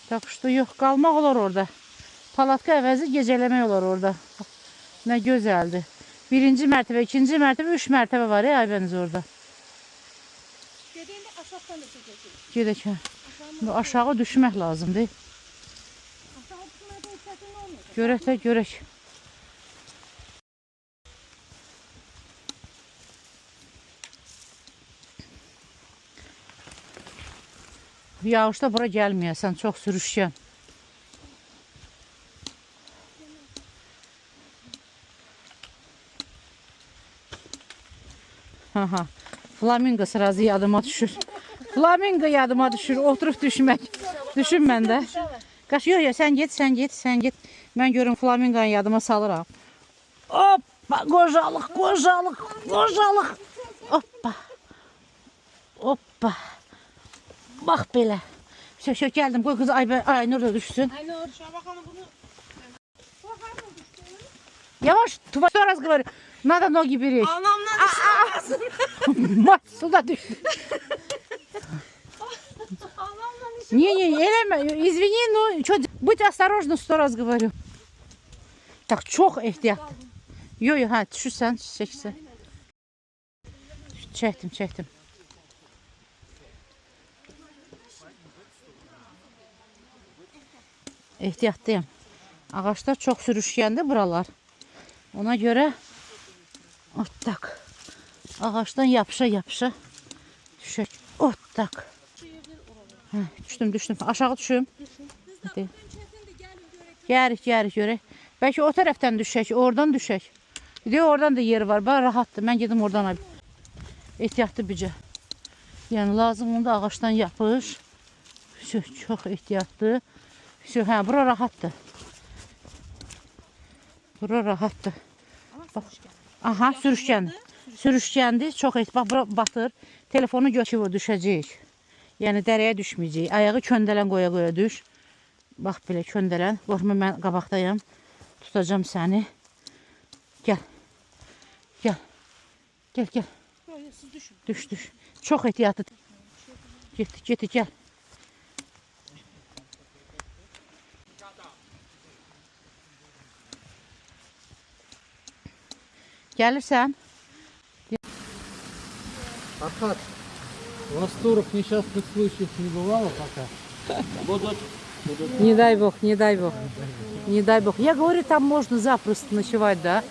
Tak что yox, qalmaq olar orada. Palatka əvəzi gecələmək olar orada. Nə gözəldir. Birinci mərtəbə, ikinci mərtəbə, 3 mərtəbə var ya Aybəniz orada. Gedəndə aşağıdan da gedəcək. Gedək. Aşağı düşmək lazımdır. Aşağı düşmədə çətin olmayacaq. Görək də, görək. Yağışda bura gəlməyəsən, çox sürüşkən. Aha, flamingo sırası yadıma düşür. Flamingo yadıma düşür, oturup düşmək. Düşün məndə. Qaş, yox, sən get, sən get, sən get. Mən görüm flamingonun yadıma salıram. Hoppa, qocalıq, qocalıq, qocalıq. Hoppa. Hoppa. Bax belə. Şöyle geldim, koy kızı Aynur da düşsün. Aynur, Şabak Hanım bunu... Yavaş, tuva раз говорю. Надо ноги беречь. Anamdan düştü. Мать, сюда düştü. Anamdan düştü. Не, eleme, извини, но будь осторожна, 100 раз говорю. Так, çok ehtiyat. Yo, ha, düşürsən, çəksən. Çəkdim. Ehtiyatlıyım. Ağaçlar çok sürüşkəndi buralar. Ona göre tak. Ağaçtan yapışa düşək. Tak. Düştüm. Aşağı düşüm. Hadi. Gərik görək. Belki o tərəfdən düşək, oradan düşək. Bir de oradan da yeri var. Bax rahatdır. Mən gedim oradan alayım. Ehtiyatlı bircə. Yəni lazım onda ağaçtan yapış. Çox ehtiyatlı. Hə, bura rahatdır. Bura rahatdır. Bak. Aha, sürüşkəndi. Çox ehtiyatlı. Bax, bura batır. Telefonu götürür, düşəcək. Yəni dərəyə düşməyəcək. Ayağı köndələn qoya düş. Bax belə köndələn. Qorxma, mən qabaqdayım. Tutacağım səni. Gəl. Düş. Çox ehtiyatlı. Get, gəl. Gəlirsən? Архат, у вас туров несчастных случаев не бывало пока? Будут. Не дай бог. Не дай бог. Я говорю, там можно запросто ночевать, да?